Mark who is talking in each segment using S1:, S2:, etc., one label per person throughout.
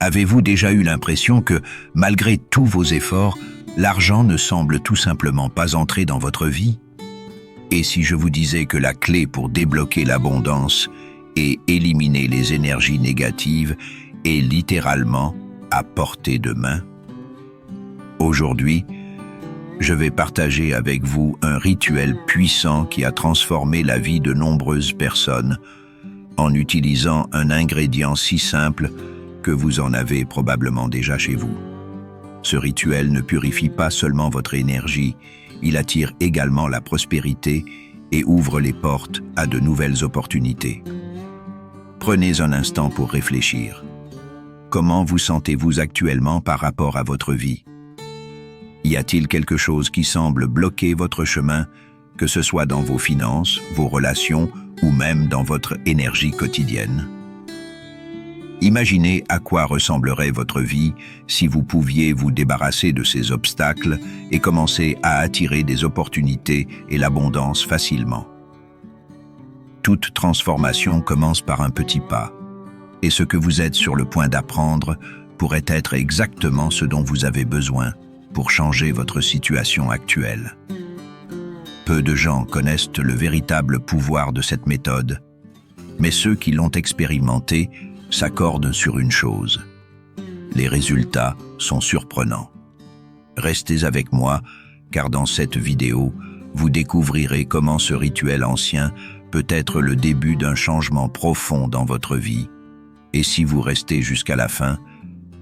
S1: Avez-vous déjà eu l'impression que, malgré tous vos efforts, l'argent ne semble tout simplement pas entrer dans votre vie? Et si je vous disais que la clé pour débloquer l'abondance et éliminer les énergies négatives est littéralement à portée de main? Aujourd'hui, je vais partager avec vous un rituel puissant qui a transformé la vie de nombreuses personnes en utilisant un ingrédient si simple que vous en avez probablement déjà chez vous. Ce rituel ne purifie pas seulement votre énergie, il attire également la prospérité et ouvre les portes à de nouvelles opportunités. Prenez un instant pour réfléchir. Comment vous sentez-vous actuellement par rapport à votre vie? Y a-t-il quelque chose qui semble bloquer votre chemin, que ce soit dans vos finances, vos relations ou même dans votre énergie quotidienne? Imaginez à quoi ressemblerait votre vie si vous pouviez vous débarrasser de ces obstacles et commencer à attirer des opportunités et l'abondance facilement. Toute transformation commence par un petit pas, et ce que vous êtes sur le point d'apprendre pourrait être exactement ce dont vous avez besoin pour changer votre situation actuelle. Peu de gens connaissent le véritable pouvoir de cette méthode, mais ceux qui l'ont expérimenté s'accordent sur une chose. Les résultats sont surprenants. Restez avec moi, car dans cette vidéo, vous découvrirez comment ce rituel ancien peut être le début d'un changement profond dans votre vie. Et si vous restez jusqu'à la fin,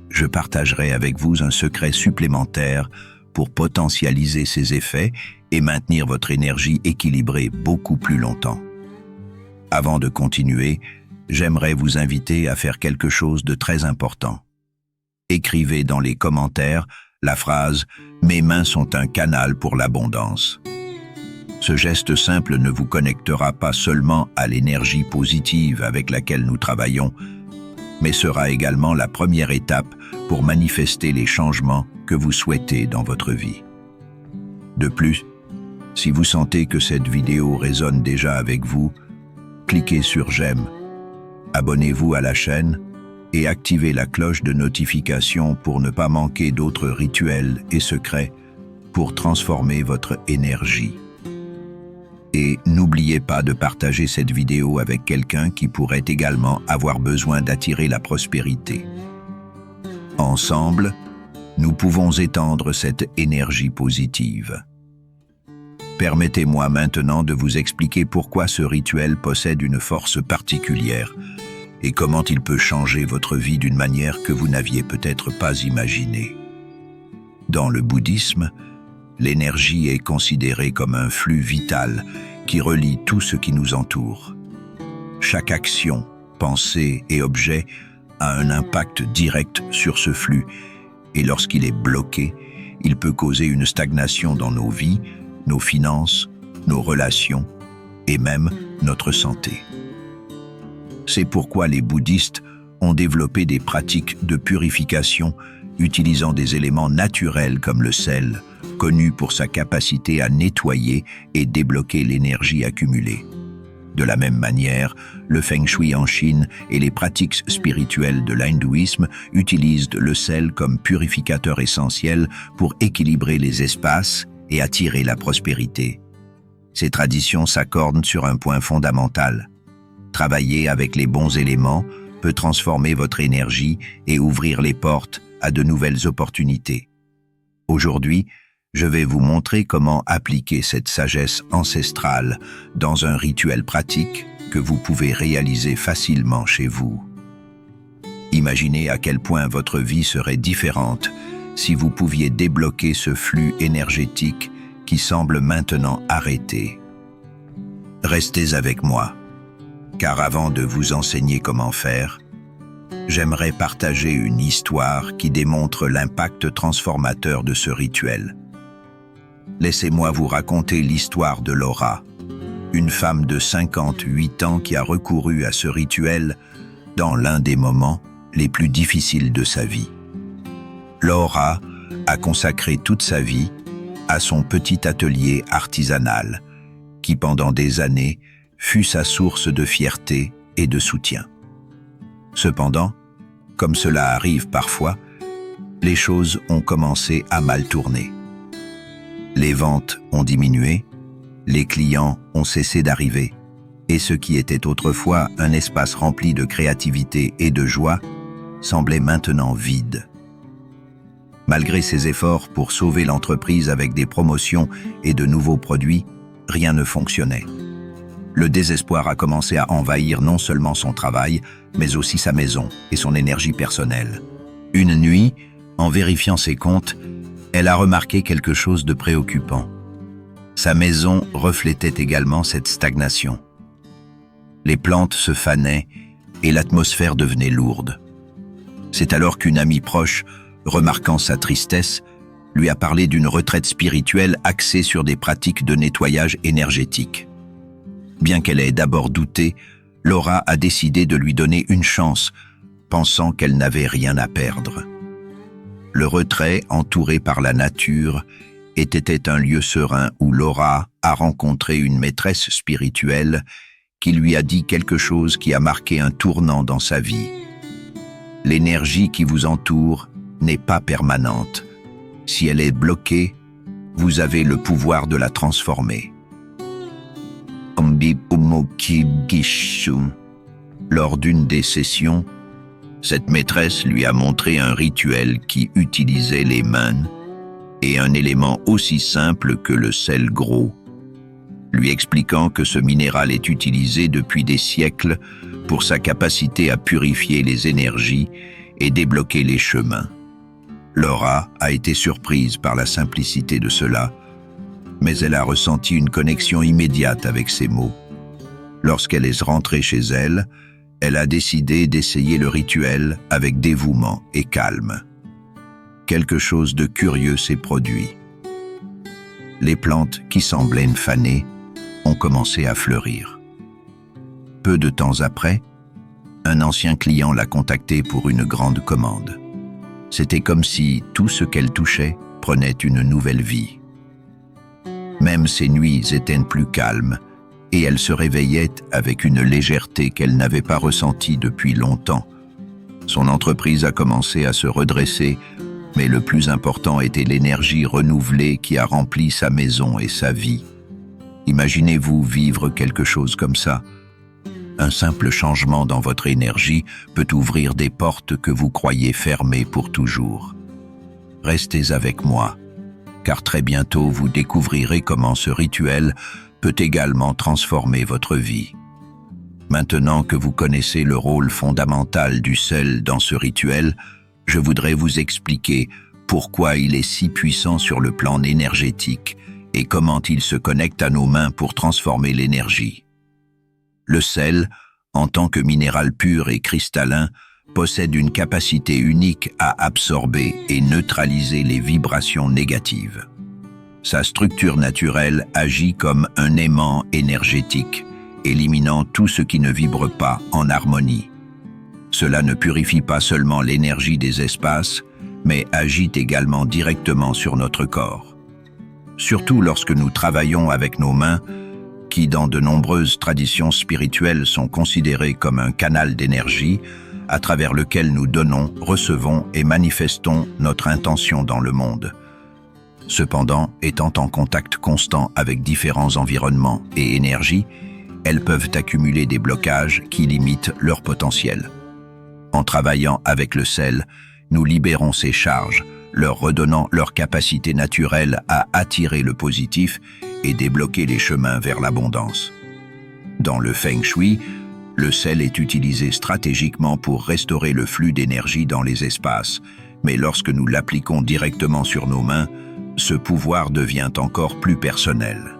S1: je partagerai avec vous un secret supplémentaire pour potentialiser ses effets et maintenir votre énergie équilibrée beaucoup plus longtemps. Avant de continuer, j'aimerais vous inviter à faire quelque chose de très important. Écrivez dans les commentaires la phrase « Mes mains sont un canal pour l'abondance ». Ce geste simple ne vous connectera pas seulement à l'énergie positive avec laquelle nous travaillons, mais sera également la première étape pour manifester les changements que vous souhaitez dans votre vie. De plus, si vous sentez que cette vidéo résonne déjà avec vous, cliquez sur « J'aime ». Abonnez-vous à la chaîne et activez la cloche de notification pour ne pas manquer d'autres rituels et secrets pour transformer votre énergie. Et n'oubliez pas de partager cette vidéo avec quelqu'un qui pourrait également avoir besoin d'attirer la prospérité. Ensemble, nous pouvons étendre cette énergie positive. Permettez-moi maintenant de vous expliquer pourquoi ce rituel possède une force particulière et comment il peut changer votre vie d'une manière que vous n'aviez peut-être pas imaginée. Dans le bouddhisme, l'énergie est considérée comme un flux vital qui relie tout ce qui nous entoure. Chaque action, pensée et objet a un impact direct sur ce flux, et lorsqu'il est bloqué, il peut causer une stagnation dans nos vies, nos finances, nos relations et même notre santé. C'est pourquoi les bouddhistes ont développé des pratiques de purification utilisant des éléments naturels comme le sel, connu pour sa capacité à nettoyer et débloquer l'énergie accumulée. De la même manière, le feng shui en Chine et les pratiques spirituelles de l'hindouisme utilisent le sel comme purificateur essentiel pour équilibrer les espaces et attirer la prospérité. Ces traditions s'accordent sur un point fondamental. Travailler avec les bons éléments peut transformer votre énergie et ouvrir les portes à de nouvelles opportunités. Aujourd'hui, je vais vous montrer comment appliquer cette sagesse ancestrale dans un rituel pratique que vous pouvez réaliser facilement chez vous. Imaginez à quel point votre vie serait différente si vous pouviez débloquer ce flux énergétique qui semble maintenant arrêté. Restez avec moi, car avant de vous enseigner comment faire, j'aimerais partager une histoire qui démontre l'impact transformateur de ce rituel. Laissez-moi vous raconter l'histoire de Laura, une femme de 58 ans qui a recouru à ce rituel dans l'un des moments les plus difficiles de sa vie. Laura a consacré toute sa vie à son petit atelier artisanal, qui pendant des années fut sa source de fierté et de soutien. Cependant, Comme cela arrive parfois, les choses ont commencé à mal tourner. Les ventes ont diminué, les clients ont cessé d'arriver, et ce qui était autrefois un espace rempli de créativité et de joie semblait maintenant vide. Malgré ses efforts pour sauver l'entreprise avec des promotions et de nouveaux produits, rien ne fonctionnait. Le désespoir a commencé à envahir non seulement son travail, mais aussi sa maison et son énergie personnelle. Une nuit, en vérifiant ses comptes, elle a remarqué quelque chose de préoccupant. Sa maison reflétait également cette stagnation. Les plantes se fanaient et l'atmosphère devenait lourde. C'est alors qu'une amie proche, remarquant sa tristesse, lui a parlé d'une retraite spirituelle axée sur des pratiques de nettoyage énergétique. Bien qu'elle ait d'abord douté, Laura a décidé de lui donner une chance, pensant qu'elle n'avait rien à perdre. Le retrait, entouré par la nature, était un lieu serein où Laura a rencontré une maîtresse spirituelle qui lui a dit quelque chose qui a marqué un tournant dans sa vie. L'énergie qui vous entoure n'est pas permanente. Si elle est bloquée, vous avez le pouvoir de la transformer. Lors d'une des sessions, cette maîtresse lui a montré un rituel qui utilisait les mains et un élément aussi simple que le sel gros, lui expliquant que ce minéral est utilisé depuis des siècles pour sa capacité à purifier les énergies et débloquer les chemins. Laura a été surprise par la simplicité de cela, mais elle a ressenti une connexion immédiate avec ces mots. Lorsqu'elle est rentrée chez elle, elle a décidé d'essayer le rituel avec dévouement et calme. Quelque chose de curieux s'est produit. Les plantes qui semblaient fanées ont commencé à fleurir. Peu de temps après, un ancien client l'a contactée pour une grande commande. C'était comme si tout ce qu'elle touchait prenait une nouvelle vie. Même ses nuits étaient plus calmes et elle se réveillait avec une légèreté qu'elle n'avait pas ressentie depuis longtemps. Son entreprise a commencé à se redresser, mais le plus important était l'énergie renouvelée qui a rempli sa maison et sa vie. Imaginez-vous vivre quelque chose comme ça. Un simple changement dans votre énergie peut ouvrir des portes que vous croyez fermées pour toujours. Restez avec moi, car très bientôt vous découvrirez comment ce rituel peut également transformer votre vie. Maintenant que vous connaissez le rôle fondamental du sel dans ce rituel, je voudrais vous expliquer pourquoi il est si puissant sur le plan énergétique et comment il se connecte à nos mains pour transformer l'énergie. Le sel, en tant que minéral pur et cristallin, possède une capacité unique à absorber et neutraliser les vibrations négatives. Sa structure naturelle agit comme un aimant énergétique, éliminant tout ce qui ne vibre pas en harmonie. Cela ne purifie pas seulement l'énergie des espaces, mais agit également directement sur notre corps. Surtout lorsque nous travaillons avec nos mains, qui dans de nombreuses traditions spirituelles sont considérées comme un canal d'énergie, à travers lequel nous donnons, recevons et manifestons notre intention dans le monde. Cependant, étant en contact constant avec différents environnements et énergies, elles peuvent accumuler des blocages qui limitent leur potentiel. En travaillant avec le sel, nous libérons ces charges, leur redonnant leur capacité naturelle à attirer le positif et débloquer les chemins vers l'abondance. Dans le Feng Shui, le sel est utilisé stratégiquement pour restaurer le flux d'énergie dans les espaces, mais lorsque nous l'appliquons directement sur nos mains, ce pouvoir devient encore plus personnel.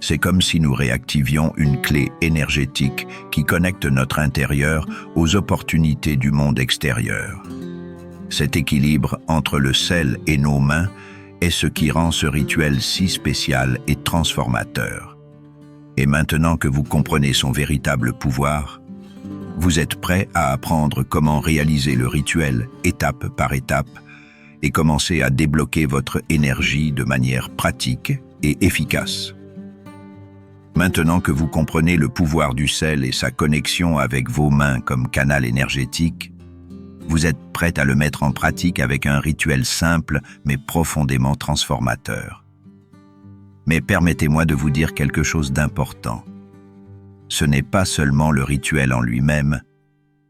S1: C'est comme si nous réactivions une clé énergétique qui connecte notre intérieur aux opportunités du monde extérieur. Cet équilibre entre le sel et nos mains est ce qui rend ce rituel si spécial et transformateur. Et maintenant que vous comprenez son véritable pouvoir, vous êtes prêt à apprendre comment réaliser le rituel étape par étape et commencer à débloquer votre énergie de manière pratique et efficace. Maintenant que vous comprenez le pouvoir du sel et sa connexion avec vos mains comme canal énergétique, Vous êtes prête à le mettre en pratique avec un rituel simple mais profondément transformateur. Mais permettez-moi de vous dire quelque chose d'important. Ce n'est pas seulement le rituel en lui-même,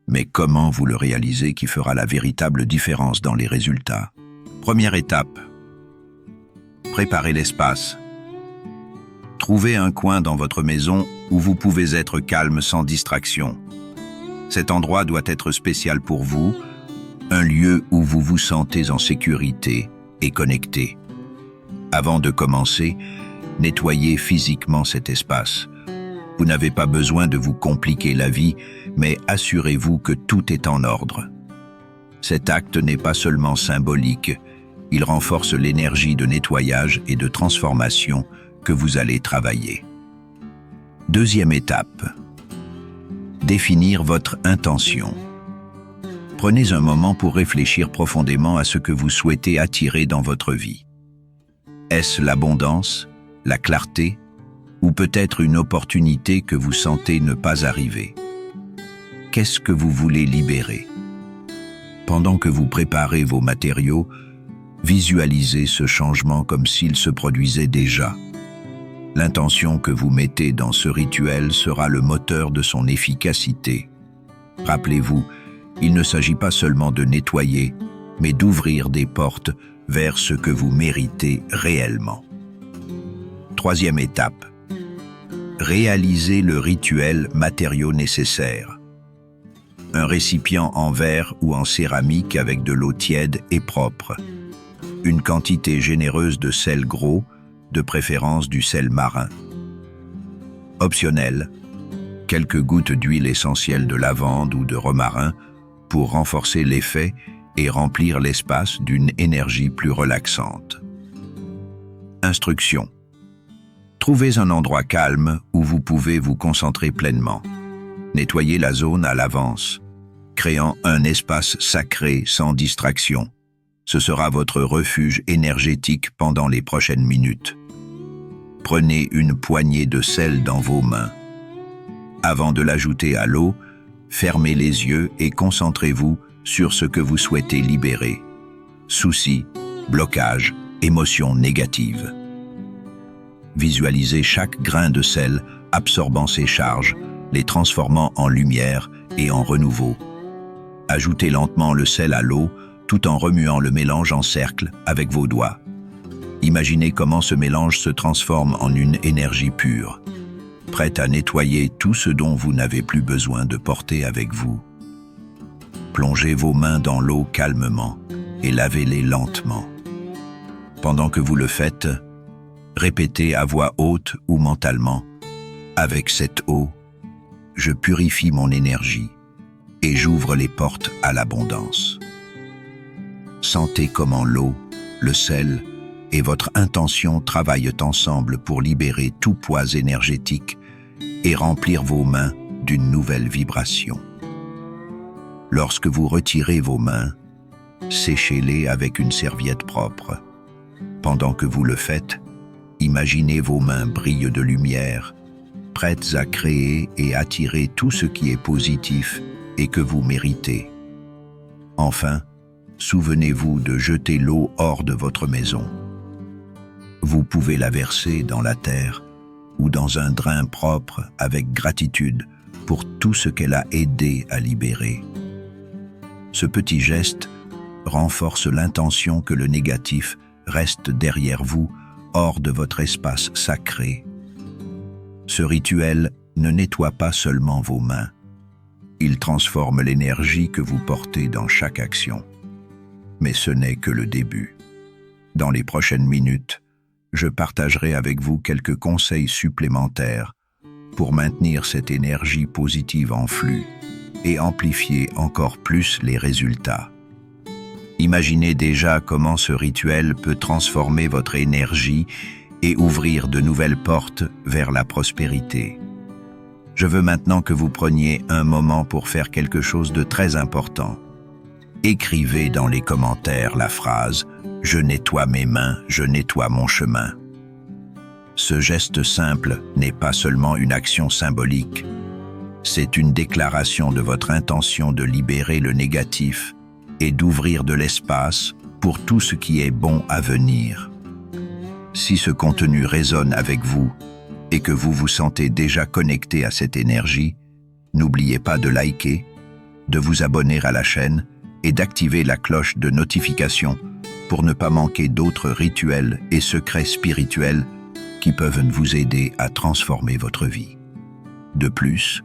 S1: mais comment vous le réalisez qui fera la véritable différence dans les résultats. Première étape. Préparez l'espace. Trouvez un coin dans votre maison où vous pouvez être calme sans distraction. Cet endroit doit être spécial pour vous, un lieu où vous vous sentez en sécurité et connecté. Avant de commencer, nettoyez physiquement cet espace. Vous n'avez pas besoin de vous compliquer la vie, mais assurez-vous que tout est en ordre. Cet acte n'est pas seulement symbolique, il renforce l'énergie de nettoyage et de transformation que vous allez travailler. Deuxième étape. Définir votre intention. Prenez un moment pour réfléchir profondément à ce que vous souhaitez attirer dans votre vie. Est-ce l'abondance, la clarté, ou peut-être une opportunité que vous sentez ne pas arriver? Qu'est-ce que vous voulez libérer? Pendant que vous préparez vos matériaux, visualisez ce changement comme s'il se produisait déjà. L'intention que vous mettez dans ce rituel sera le moteur de son efficacité. Rappelez-vous, il ne s'agit pas seulement de nettoyer, mais d'ouvrir des portes vers ce que vous méritez réellement. Troisième étape. Réalisez le rituel matériau nécessaire. Un récipient en verre ou en céramique avec de l'eau tiède et propre. Une quantité généreuse de sel gros, de préférence du sel marin. Optionnel, quelques gouttes d'huile essentielle de lavande ou de romarin pour renforcer l'effet et remplir l'espace d'une énergie plus relaxante. Instruction. Trouvez un endroit calme où vous pouvez vous concentrer pleinement. Nettoyez la zone à l'avance, créant un espace sacré sans distraction. Ce sera votre refuge énergétique pendant les prochaines minutes. Prenez une poignée de sel dans vos mains. Avant de l'ajouter à l'eau, fermez les yeux et concentrez-vous sur ce que vous souhaitez libérer. Soucis, blocages, émotions négatives. Visualisez chaque grain de sel absorbant ses charges, les transformant en lumière et en renouveau. Ajoutez lentement le sel à l'eau tout en remuant le mélange en cercle avec vos doigts. Imaginez comment ce mélange se transforme en une énergie pure, prête à nettoyer tout ce dont vous n'avez plus besoin de porter avec vous. Plongez vos mains dans l'eau calmement et lavez-les lentement. Pendant que vous le faites, répétez à voix haute ou mentalement « Avec cette eau, je purifie mon énergie et j'ouvre les portes à l'abondance. » Sentez comment l'eau, le sel et votre intention travaillent ensemble pour libérer tout poids énergétique et remplir vos mains d'une nouvelle vibration. Lorsque vous retirez vos mains, séchez-les avec une serviette propre. Pendant que vous le faites, imaginez vos mains brillent de lumière, prêtes à créer et attirer tout ce qui est positif et que vous méritez. Enfin, souvenez-vous de jeter l'eau hors de votre maison. Vous pouvez la verser dans la terre ou dans un drain propre avec gratitude pour tout ce qu'elle a aidé à libérer. Ce petit geste renforce l'intention que le négatif reste derrière vous, hors de votre espace sacré. Ce rituel ne nettoie pas seulement vos mains, il transforme l'énergie que vous portez dans chaque action. Mais ce n'est que le début. Dans les prochaines minutes, je partagerai avec vous quelques conseils supplémentaires pour maintenir cette énergie positive en flux et amplifier encore plus les résultats. Imaginez déjà comment ce rituel peut transformer votre énergie et ouvrir de nouvelles portes vers la prospérité. Je veux maintenant que vous preniez un moment pour faire quelque chose de très important. Écrivez dans les commentaires la phrase « Je nettoie mes mains, je nettoie mon chemin ». Ce geste simple n'est pas seulement une action symbolique, c'est une déclaration de votre intention de libérer le négatif et d'ouvrir de l'espace pour tout ce qui est bon à venir. Si ce contenu résonne avec vous et que vous vous sentez déjà connecté à cette énergie, n'oubliez pas de liker, de vous abonner à la chaîne et d'activer la cloche de notification pour ne pas manquer d'autres rituels et secrets spirituels qui peuvent vous aider à transformer votre vie. De plus,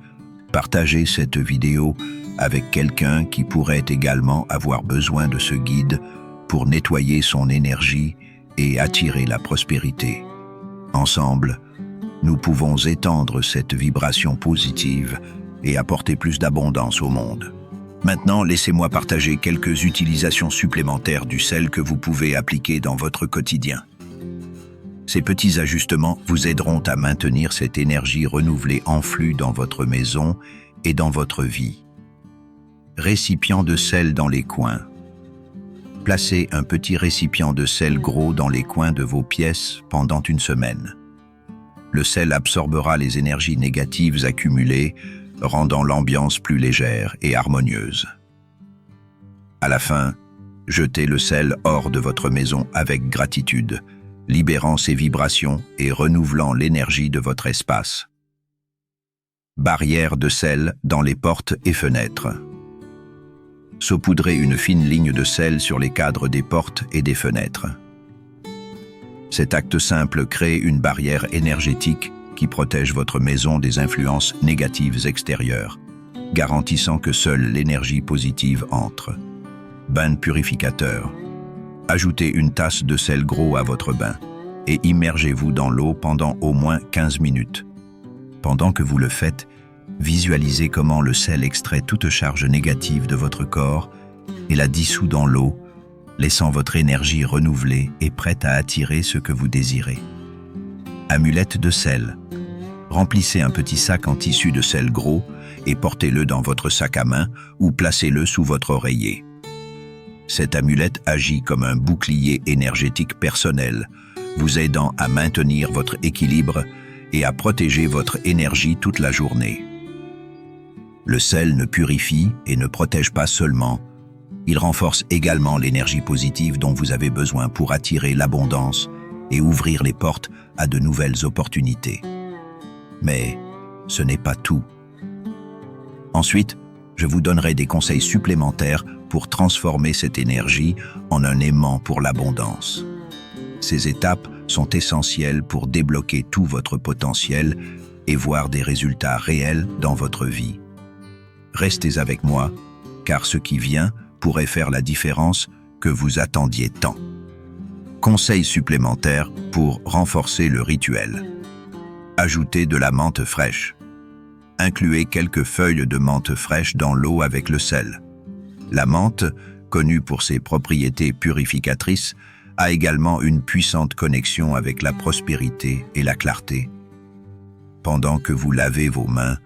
S1: partagez cette vidéo avec quelqu'un qui pourrait également avoir besoin de ce guide pour nettoyer son énergie et attirer la prospérité. Ensemble, nous pouvons étendre cette vibration positive et apporter plus d'abondance au monde. Maintenant, laissez-moi partager quelques utilisations supplémentaires du sel que vous pouvez appliquer dans votre quotidien. Ces petits ajustements vous aideront à maintenir cette énergie renouvelée en flux dans votre maison et dans votre vie. Récipient de sel dans les coins. Placez un petit récipient de sel gros dans les coins de vos pièces pendant une semaine. Le sel absorbera les énergies négatives accumulées, rendant l'ambiance plus légère et harmonieuse. À la fin, jetez le sel hors de votre maison avec gratitude, libérant ses vibrations et renouvelant l'énergie de votre espace. Barrière de sel dans les portes et fenêtres. Saupoudrez une fine ligne de sel sur les cadres des portes et des fenêtres. Cet acte simple crée une barrière énergétique qui protège votre maison des influences négatives extérieures, garantissant que seule l'énergie positive entre. Bain purificateur. Ajoutez une tasse de sel gros à votre bain et immergez-vous dans l'eau pendant au moins 15 minutes. Pendant que vous le faites, visualisez comment le sel extrait toute charge négative de votre corps et la dissout dans l'eau, laissant votre énergie renouvelée et prête à attirer ce que vous désirez. Amulette de sel. Remplissez un petit sac en tissu de sel gros et portez-le dans votre sac à main ou placez-le sous votre oreiller. Cette amulette agit comme un bouclier énergétique personnel, vous aidant à maintenir votre équilibre et à protéger votre énergie toute la journée. Le sel ne purifie et ne protège pas seulement, il renforce également l'énergie positive dont vous avez besoin pour attirer l'abondance et ouvrir les portes à de nouvelles opportunités. Mais ce n'est pas tout. Ensuite, je vous donnerai des conseils supplémentaires pour transformer cette énergie en un aimant pour l'abondance. Ces étapes sont essentielles pour débloquer tout votre potentiel et voir des résultats réels dans votre vie. Restez avec moi, car ce qui vient pourrait faire la différence que vous attendiez tant. Conseils supplémentaires pour renforcer le rituel. Ajoutez de la menthe fraîche. Incluez quelques feuilles de menthe fraîche dans l'eau avec le sel. La menthe, connue pour ses propriétés purificatrices, a également une puissante connexion avec la prospérité et la clarté. Pendant que vous lavez vos mains,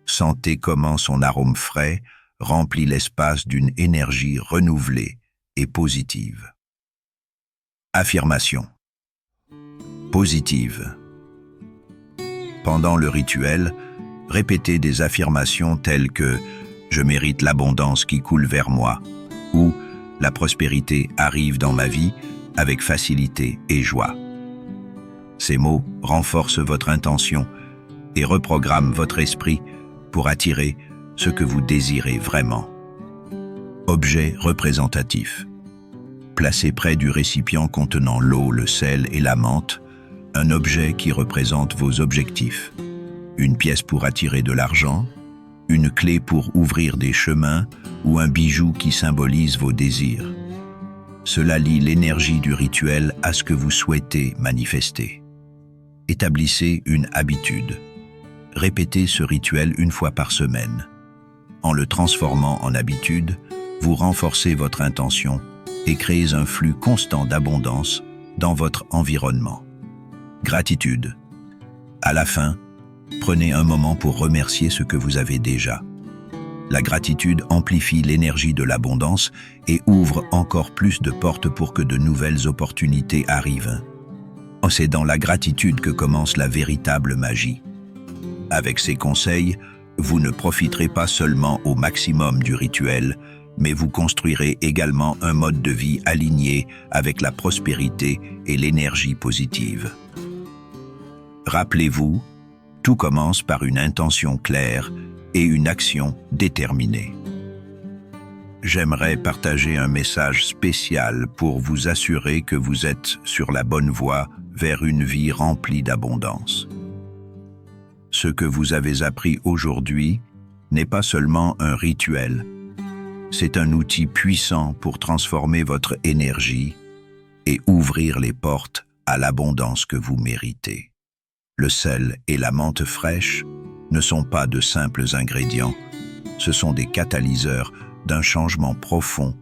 S1: sentez comment son arôme frais remplit l'espace d'une énergie renouvelée et positive. Affirmation. Positive. Pendant le rituel, répétez des affirmations telles que « Je mérite l'abondance qui coule vers moi » ou « La prospérité arrive dans ma vie avec facilité et joie ». Ces mots renforcent votre intention et reprogramment votre esprit pour attirer ce que vous désirez vraiment. Objet représentatif. Placez près du récipient contenant l'eau, le sel et la menthe, un objet qui représente vos objectifs. Une pièce pour attirer de l'argent, une clé pour ouvrir des chemins ou un bijou qui symbolise vos désirs. Cela lie l'énergie du rituel à ce que vous souhaitez manifester. Établissez une habitude. Répétez ce rituel une fois par semaine. En le transformant en habitude, vous renforcez votre intention et créez un flux constant d'abondance dans votre environnement. Gratitude. À la fin, prenez un moment pour remercier ce que vous avez déjà. La gratitude amplifie l'énergie de l'abondance et ouvre encore plus de portes pour que de nouvelles opportunités arrivent. C'est dans la gratitude que commence la véritable magie. Avec ces conseils, vous ne profiterez pas seulement au maximum du rituel, mais vous construirez également un mode de vie aligné avec la prospérité et l'énergie positive. Rappelez-vous, tout commence par une intention claire et une action déterminée. J'aimerais partager un message spécial pour vous assurer que vous êtes sur la bonne voie vers une vie remplie d'abondance. Ce que vous avez appris aujourd'hui n'est pas seulement un rituel, c'est un outil puissant pour transformer votre énergie et ouvrir les portes à l'abondance que vous méritez. Le sel et la menthe fraîche ne sont pas de simples ingrédients, ce sont des catalyseurs d'un changement profond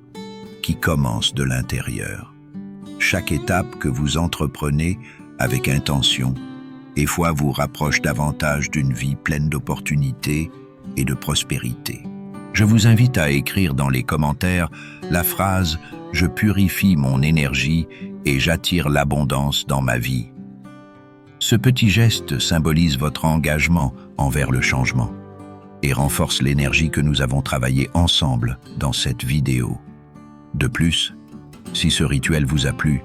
S1: qui commence de l'intérieur. Chaque étape que vous entreprenez avec intention et foi vous rapproche davantage d'une vie pleine d'opportunités et de prospérité. Je vous invite à écrire dans les commentaires la phrase « Je purifie mon énergie et j'attire l'abondance dans ma vie ». Ce petit geste symbolise votre engagement envers le changement et renforce l'énergie que nous avons travaillé ensemble dans cette vidéo. De plus, si ce rituel vous a plu,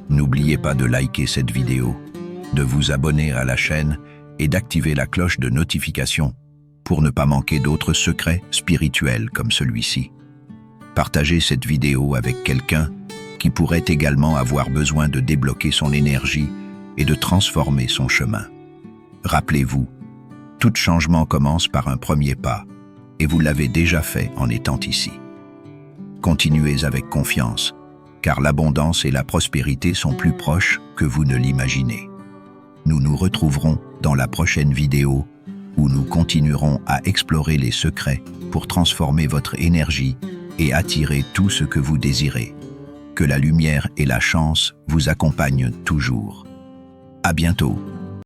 S1: n'oubliez pas de liker cette vidéo, de vous abonner à la chaîne et d'activer la cloche de notification pour ne pas manquer d'autres secrets spirituels comme celui-ci. Partagez cette vidéo avec quelqu'un qui pourrait également avoir besoin de débloquer son énergie et de transformer son chemin. Rappelez-vous, tout changement commence par un premier pas, et vous l'avez déjà fait en étant ici. Continuez avec confiance, car l'abondance et la prospérité sont plus proches que vous ne l'imaginez. Nous nous retrouverons dans la prochaine vidéo où nous continuerons à explorer les secrets pour transformer votre énergie et attirer tout ce que vous désirez. Que la lumière et la chance vous accompagnent toujours. À bientôt.